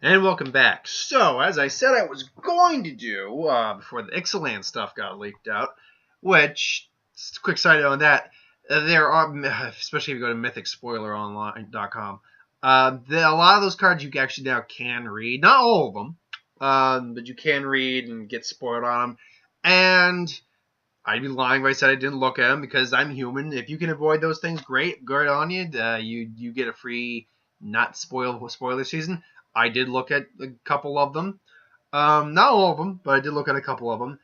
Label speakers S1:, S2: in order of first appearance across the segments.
S1: And welcome back. So, as I said I was going to do before the Ixalan stuff got leaked out, which, quick side note on that, there are, especially if you go to mythicspoileronline.com, a lot of those cards you actually now can read. Not all of them, but you can read and get spoiled on them. And I'd be lying if I said I didn't look at them because I'm human. If you can avoid those things, great, good on you. You get a free not spoiler season. I did look at a couple of them. Not all of them, but I did look at a couple of them.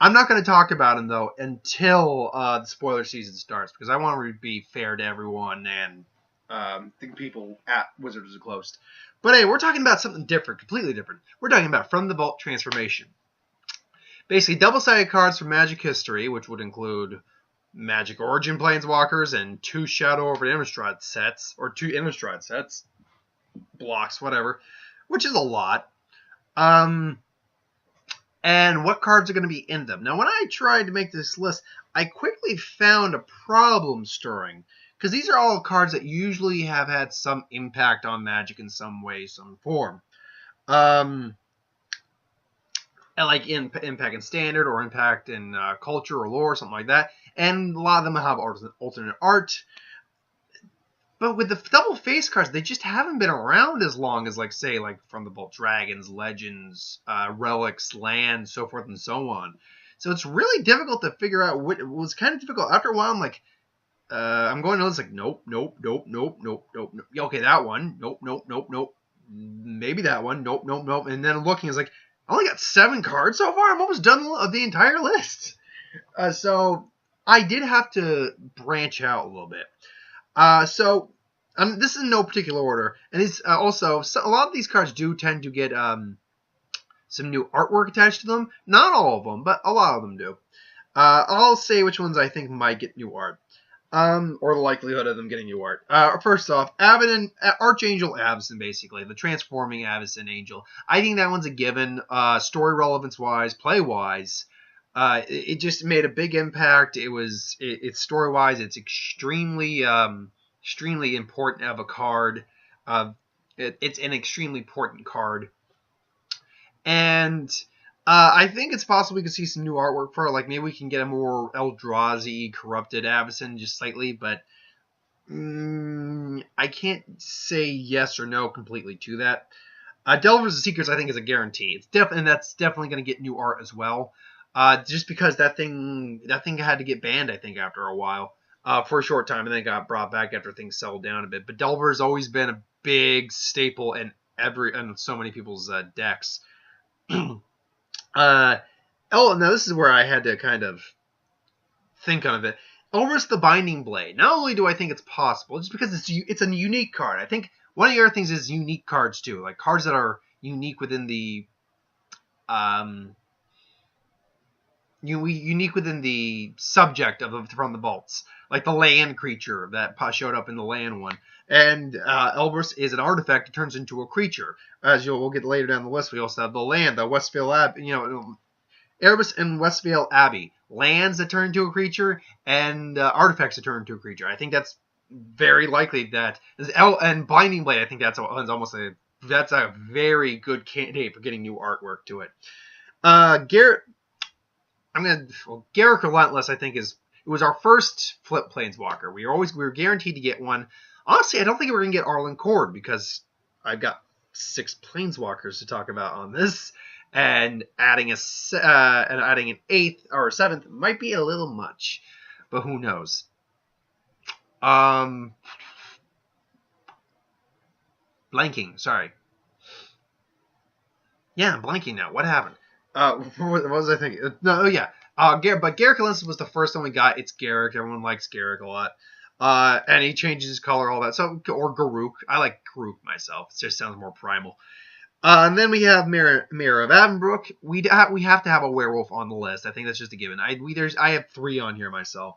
S1: I'm not going to talk about them, though, until the spoiler season starts, because I want to be fair to everyone and the people at Wizards of the Coast. But hey, we're talking about something different, completely different. We're talking about From the Vault Transformation. Basically, double-sided cards from Magic history, which would include Magic Origin Planeswalkers and 2 Shadow over Innistrad sets, or 2 Innistrad sets, blocks, whatever, which is a lot. And what cards are going to be in them. Now, when I tried to make this list, I quickly found a problem stirring, because these are all cards that usually have had some impact on Magic in some way, some form. Like impact in Standard or impact in Culture or Lore, something like that. And a lot of them have alternate art. But with the double face cards, they just haven't been around as long as, say, From the Vault Dragons, Legends, Relics, Lands, so forth and so on. So it's really difficult to figure out what. It was kind of difficult. After a while, I'm like, I'm going to list nope. Okay, that one. Nope. Maybe that one. Nope. And then looking, it's like, I only got 7 cards so far. I'm almost done of the entire list. So I did have to branch out a little bit. This is in no particular order, and these also a lot of these cards do tend to get some new artwork attached to them. Not all of them, but a lot of them do. I'll say which ones I think might get new art, or the likelihood of them getting new art. First off, Archangel Avacyn, basically the transforming Avacyn Angel. I think that one's a given. Story relevance wise, play wise. It just made a big impact. It's story wise, it's extremely important of a card. It's an extremely important card, and I think it's possible we could see some new artwork for it. Maybe we can get a more Eldrazi corrupted Avacyn just slightly, but I can't say yes or no completely to that. Delvers of Secrets, I think, is a guarantee. And that's definitely going to get new art as well. Just because that thing had to get banned, I think, after a while, for a short time, and then got brought back after things settled down a bit. But Delver has always been a big staple in so many people's decks. Now this is where I had to kind of think of it. Elvis the Binding Blade. Not only do I think it's possible, just because it's a unique card. I think one of the other things is unique cards too, like cards that are unique within the unique within the subject of From the Vaults, like the land creature that showed up in the land one. And Elbrus is an artifact that turns into a creature. As we'll get later down the list, we also have the land, the Westvale Abbey, Erebus and Westvale Abbey, lands that turn into a creature and artifacts that turn into a creature. I think that's very likely that. And Binding Blade, I think that's a very good candidate for getting new artwork to it. Garruk Relentless, I think, it was our first flip Planeswalker. We were guaranteed to get one. Honestly, I don't think we're going to get Arlen Cord, because I've got 6 Planeswalkers to talk about on this, and adding an 8th or 7th might be a little much, but who knows. Blanking, sorry. Yeah, I'm blanking now. What happened? What was I thinking? But Garruk Relentless was the first one we got. It's Garruk. Everyone likes Garruk a lot. And he changes his color, all that. Or Garruk. I like Garruk myself. It just sounds more primal. And then we have Mirror of Avonbrook. We have to have a werewolf on the list. I think that's just a given. I have 3 on here myself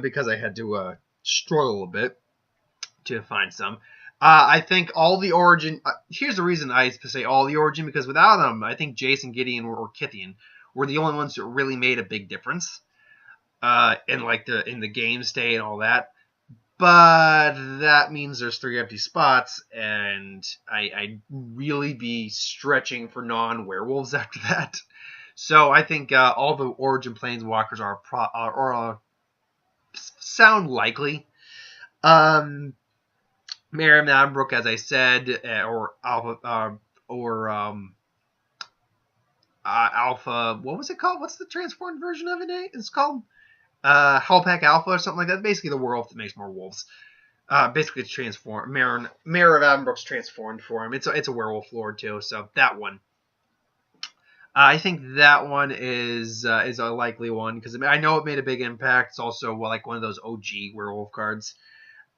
S1: because I had to struggle a bit to find some. I think all the Origin. Here's the reason I say all the Origin, because without them, I think Jason, Gideon, or Kithian were the only ones that really made a big difference in the game state and all that. But that means there's 3 empty spots, and I'd really be stretching for non-werewolves after that. So I think all the Origin Planeswalkers sound likely. Mary Madbrook, as I said, or Alpha, Alpha. What was it called? What's the transformed version of it? It's called Hellpack Alpha or something like that. Basically, the werewolf that makes more wolves. Basically, it's transformed. Mare of Addenbrook's transformed for him. It's a werewolf lord too. So that one. I think that one is a likely one because I know it made a big impact. It's also like one of those OG werewolf cards.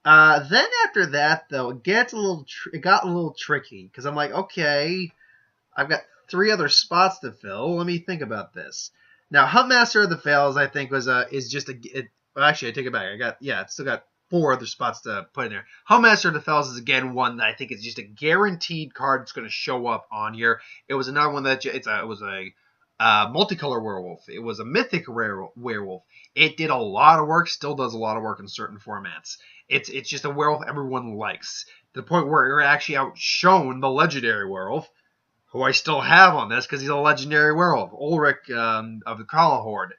S1: Then after that, though, it got a little tricky because I'm like, okay, I've got 3 other spots to fill. Let me think about this. Now, Huntmaster of the Fails, I think is just well, actually, I take it back. It's still got 4 other spots to put in there. Huntmaster of the Fails is again one that I think is just a guaranteed card that's going to show up on here. It was another one that it was a multicolor werewolf. It was a mythic werewolf. It did a lot of work, still does a lot of work in certain formats. It's just a werewolf everyone likes. To the point where it actually outshone the legendary werewolf, who I still have on this because he's a legendary werewolf, Ulrich of the Kala Horde.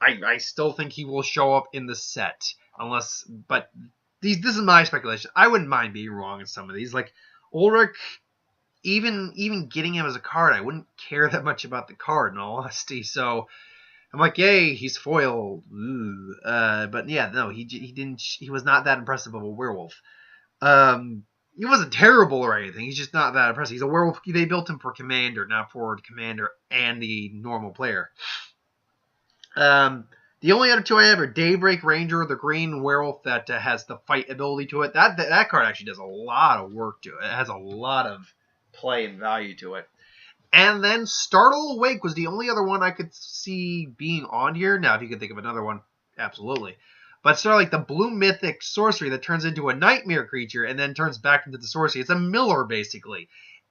S1: I still think he will show up in the set, but this is my speculation. I wouldn't mind being wrong in some of these. Like Ulrich, even getting him as a card, I wouldn't care that much about the card in all honesty. So I'm like, yay, he's foiled. But yeah, no, he didn't. He was not that impressive of a werewolf. He wasn't terrible or anything. He's just not that impressive. He's a werewolf. They built him for Commander, not for Commander and the normal player. The only other 2 I have are Daybreak Ranger, the green werewolf that has the fight ability to it. That card actually does a lot of work to it. It has a lot of play and value to it. And then Startle Awake was the only other one I could see being on here. Now, if you could think of another one, absolutely. But sort of like the blue mythic sorcery that turns into a nightmare creature and then turns back into the sorcery. It's a Miller, basically.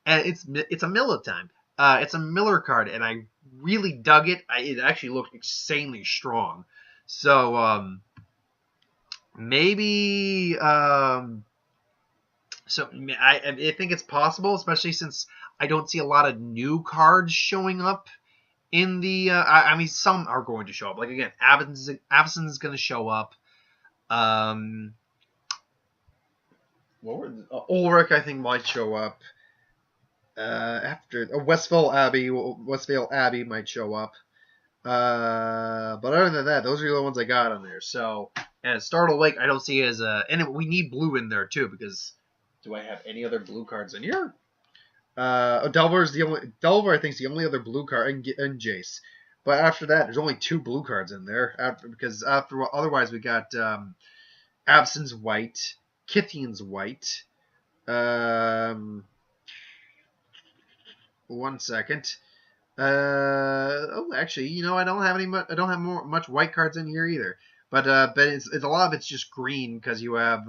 S1: And it's a Miller time. It's a Miller card, and I really dug it. It actually looked insanely strong. So, maybe... So I think it's possible, especially since I don't see a lot of new cards showing up in the... I mean, some are going to show up. Like, again, Avacyn is going to show up. Ulrich, I think, might show up. After Westvale Abbey might show up. But other than that, those are the ones I got on there. So, and Startle Lake, I don't see as a... And we need blue in there, too, because... Do I have any other blue cards in here? Delver, I think, is the only other blue card, and Jace. But after that, there's only 2 blue cards in there. Otherwise, we got Abson's white, Kithian's white. 1 second. Actually, I don't have I don't have much white cards in here either. But it's a lot of it's just green because you have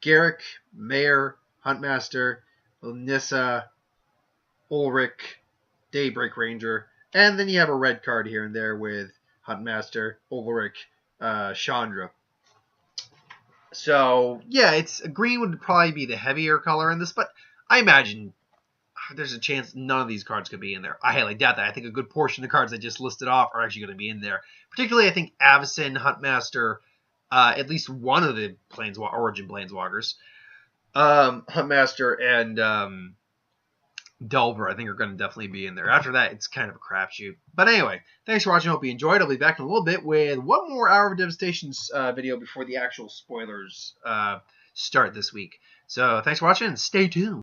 S1: Garrick, Mayor, Huntmaster, Nissa, Ulrich, Daybreak Ranger, and then you have a red card here and there with Huntmaster, Ulrich, Chandra. So, yeah, green would probably be the heavier color in this, but I imagine there's a chance none of these cards could be in there. I highly doubt that. I think a good portion of the cards I just listed off are actually going to be in there. Particularly, I think Avacyn, Huntmaster, at least one of the Origin Planeswalkers, Huntmaster, and Delver, I think are going to definitely be in there. After that, it's kind of a crapshoot. But anyway, thanks for watching. Hope you enjoyed. I'll be back in a little bit with one more Hour of Devastation video before the actual spoilers start this week. So thanks for watching, and stay tuned.